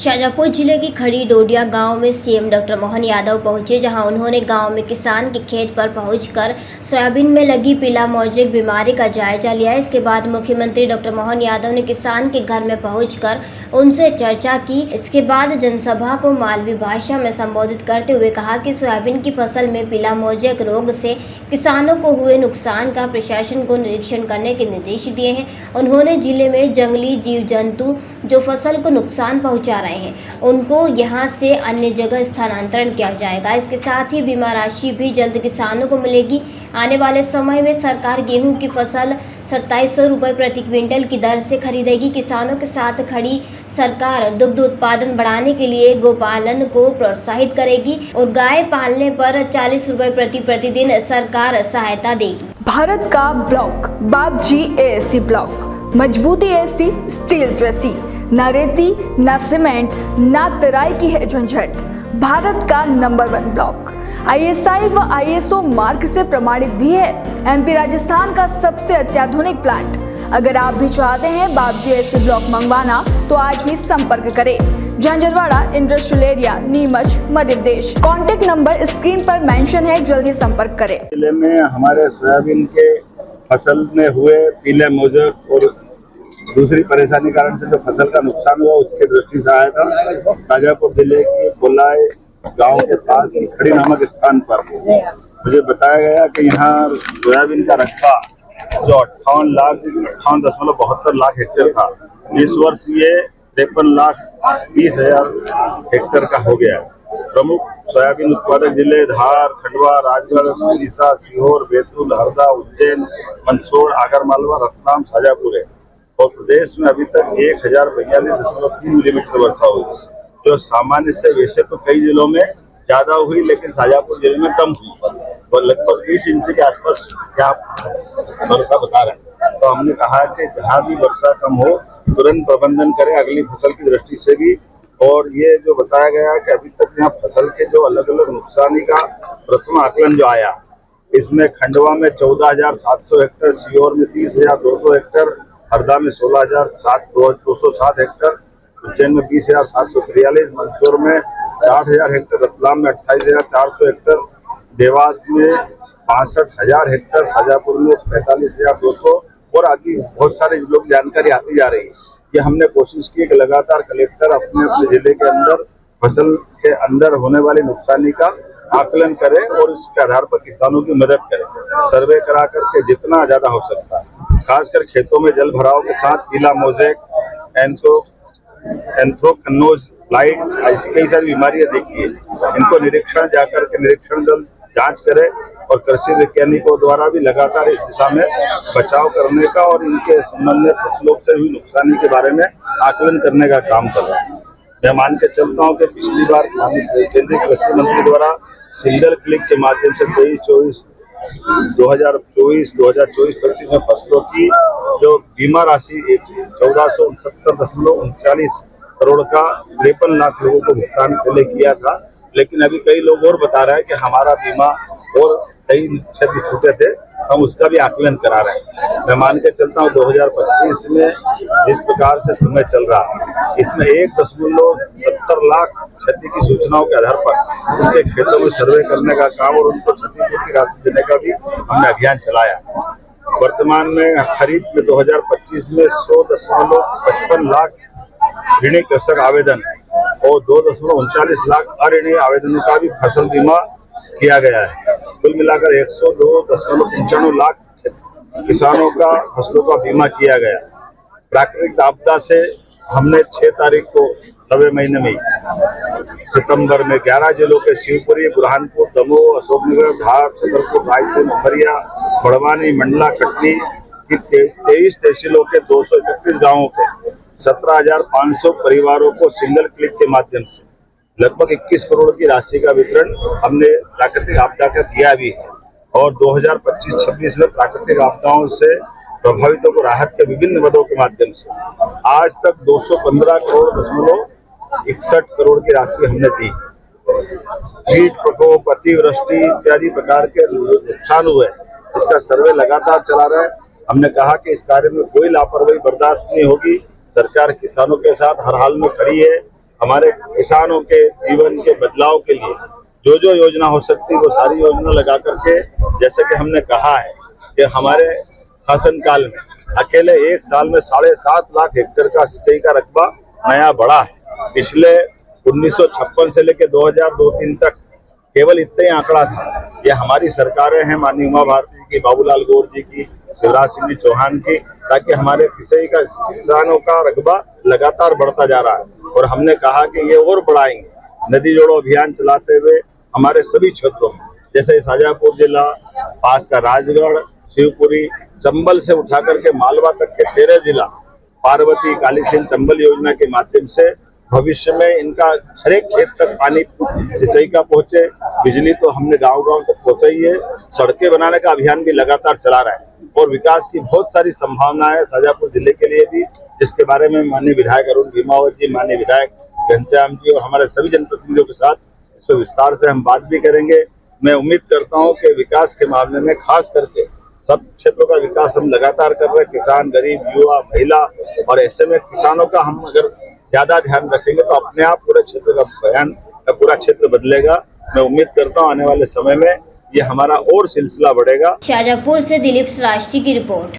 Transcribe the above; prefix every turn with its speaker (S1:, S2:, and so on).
S1: शाजापुर जिले की खड़ी डोडिया गांव में सीएम डॉक्टर मोहन यादव पहुंचे, जहां उन्होंने गांव में किसान के खेत पर पहुंचकर सोयाबीन में लगी पीला मोजेक बीमारी का जायजा लिया। इसके बाद मुख्यमंत्री डॉक्टर मोहन यादव ने किसान के घर में पहुंचकर उनसे चर्चा की। इसके बाद जनसभा को मालवी भाषा में संबोधित करते हुए कहा कि सोयाबीन की फसल में पीला मोजेक रोग से किसानों को हुए नुकसान का प्रशासन को निरीक्षण करने के निर्देश दिए हैं। उन्होंने जिले में जंगली जीव जंतु जो फसल को नुकसान पहुंचा रहे हैं उनको यहां से अन्य जगह स्थानांतरण किया जाएगा। इसके साथ ही बीमा राशि भी जल्द किसानों को मिलेगी। आने वाले समय में सरकार गेहूं की फसल 2700 रुपये प्रति क्विंटल की दर से खरीदेगी। किसानों के साथ खड़ी सरकार दुग्ध उत्पादन बढ़ाने के लिए गोपालन को प्रोत्साहित करेगी और गाय पालने पर 40 रुपये प्रतिदिन सरकार सहायता देगी।
S2: भारत का ब्लॉक बाबजी एएससी ब्लॉक, मजबूती एसी स्टील रसी, न रेती न सीमेंट न तराई की है झंझट। भारत का नंबर 1 ब्लॉक ISI व ISO मार्क से प्रमाणित भी है। MP राजस्थान का सबसे अत्याधुनिक प्लांट। अगर आप भी चाहते हैं बाबजी एसी ब्लॉक मंगवाना तो आज ही संपर्क करें। Jhanjharwada industrial area, Neemuch, Madhya Pradesh. Contact number screen पर मेंशन है, जल्दी संपर्क करें।
S3: जिले में हमारे सोयाबीन के फसल में हुए पीले मोजेक और दूसरी परेशानी कारण से जो फसल का नुकसान हुआ उसके दृष्टि से आया था। शाजापुर जिले के कोलाय गांव के पास की खड़ी नामक स्थान पर मुझे बताया गया कि यहाँ सोयाबीन का रकबा जो 58,72 लाख हेक्टेयर था, इस वर्ष ये 53,20,000 हेक्टेयर का हो गया। प्रमुख सोयाबीन उत्पादक जिले धार, खंडवा, राजगढ़, उड़ीसा, सीहोर, बैतूल, हरदा, उज्जैन, मंदसौर, आगरमालवा, रतलाम, शाजापुर है। और प्रदेश में अभी तक 1042.3 मिलीमीटर वर्षा हुई, जो सामान्य से वैसे तो कई जिलों में ज्यादा हुई, लेकिन शाजापुर जिले में कम हुई और लगभग 30 इंच के आसपास क्या वर्षा बता रहे हैं। तो हमने कहा कि जहाँ भी वर्षा कम हो तुरंत प्रबंधन करें अगली फसल की दृष्टि से भी। और ये जो बताया गया कि अभी तक यहाँ फसल के जो अलग अलग नुकसानी का प्रथम आकलन जो आया, इसमें खंडवा में 14,700 हेक्टेयर, सीहोर में 30,200 हेक्टेयर, हरदा में 16,207 हेक्टेयर, उज्जैन में 20,743, मंदसौर में 60,000 हेक्टेयर, रतलाम में 28,400 हेक्टेयर, देवास में 65,000 हेक्टेयर, शाजापुर में 45,200 और आदि बहुत सारे जिलों की जानकारी आती जा रही है। ये हमने कोशिश की कि लगातार कलेक्टर अपने अपने जिले के अंदर फसल के अंदर होने वाली नुकसानी का आकलन करे और इसके आधार पर किसानों की मदद करे, सर्वे करा करके जितना ज्यादा हो सकता है। खासकर खेतों में जल भराव के साथ पीला मोजेक, एंथ्रोकनोज लाइट, ऐसी कई सारी बीमारियां देखी है। इनको निरीक्षण जाकर के निरीक्षण दल जांच करे और कृषि वैज्ञानिकों द्वारा भी लगातार इस दिशा में बचाव करने का और इनके संबंधित फसलों से हुई नुकसानी के बारे में आकलन करने का काम कर रहा है। मैं मान के चलता हूँ कि पिछली बार केंद्रीय कृषि मंत्री द्वारा सिंगल क्लिक के माध्यम से 2024-25 में फसलों की जो बीमा राशि 1469.39 करोड़ का 53 लाख लोगों को भुगतान पहले किया था, लेकिन अभी कई लोग और बता रहे हैं कि हमारा बीमा और कई क्षेत्र छूटे थे, हम उसका भी आकलन करा रहे हैं। मैं मान के चलता हूँ 2025 में जिस प्रकार से समय चल रहा, इसमें 1.70 लाख क्षति की सूचनाओं के आधार पर उनके खेतों में सर्वे करने का काम और उनको क्षतिपूर्ति राशि देने का भी हमने अभियान चलाया। वर्तमान में खरीफ में 2025 में 100.55 लाख ऋणी कृषक आवेदन और 2.39 लाख अऋणी आवेदनों का भी फसल बीमा किया गया है। कुल मिलाकर 102.95 लाख किसानों का फसलों का बीमा किया गया। प्राकृतिक आपदा से हमने 6 तारीख को 9वें महीने में सितंबर में 11 जिलों के शिवपुरी, बुरहानपुर, दमोह, अशोकनगर, धार, छतरपुर, रायसेन, उमरिया, बड़वानी, मंडला, कटनी की 23 तहसीलों के 231 गाँवों के 17,500 परिवारों को सिंगल क्लिक के माध्यम से लगभग 21 करोड़ की राशि का वितरण हमने प्राकृतिक आपदा का किया भी है। और 2025-26 में प्राकृतिक आपदाओं से प्रभावितों को राहत के विभिन्न मदों के माध्यम से आज तक 215.61 करोड़ की राशि हमने दी। कीट प्रकोप, अतिवृष्टि इत्यादि प्रकार के नुकसान हुए, इसका सर्वे लगातार चला रहा है। हमने कहा कि इस कार्य में कोई लापरवाही बर्दाश्त नहीं होगी। सरकार किसानों के साथ हर हाल में खड़ी है हमारे किसानों के जीवन के बदलाव के लिए जो जो योजना हो सकती है वो सारी योजना लगा करके, जैसे कि हमने कहा है कि हमारे शासनकाल में अकेले एक साल में 7.5 लाख हेक्टेयर का सिंचाई का रकबा नया बढ़ा है। पिछले 1956 से लेकर 2002-3 तक केवल इतना ही आंकड़ा था। ये हमारी सरकारें हैं, माननीय उमा भारती जी की, बाबूलाल गौर जी की, शिवराज सिंह जी चौहान की, ताकि हमारे किसानों का रकबा लगातार बढ़ता जा रहा है। और हमने कहा कि ये और बढ़ाएंगे। नदी जोड़ो अभियान चलाते हुए हमारे सभी क्षेत्रों में, जैसे शाजापुर जिला, पास का राजगढ़, शिवपुरी, चंबल से उठा करके मालवा तक के 13 जिला पार्वती कालीसिंध चंबल योजना के माध्यम से भविष्य में इनका हर एक खेत तक पानी सिंचाई का पहुंचे। बिजली तो हमने गांव-गांव तक पहुंचाई है। सड़कें बनाने का अभियान भी लगातार चला रहा है और विकास की बहुत सारी संभावना है शाजापुर जिले के लिए भी, जिसके बारे में माननीय विधायक अरुण भीमावत जी, माननीय विधायक घनश्याम जी और हमारे सभी जनप्रतिनिधियों के साथ इस पर विस्तार से हम बात भी करेंगे। मैं उम्मीद करता हूं कि विकास के मामले में खास करके सब क्षेत्रों का विकास हम लगातार कर रहे हैं। किसान, गरीब, युवा, महिला, और ऐसे में किसानों का हम अगर ज्यादा ध्यान रखेंगे तो अपने आप पूरे क्षेत्र का बयान का पूरा क्षेत्र बदलेगा। मैं उम्मीद करता हूं आने वाले समय में ये हमारा और सिलसिला बढ़ेगा।
S1: शाजापुर से दिलीप श्रीवास्तव की रिपोर्ट।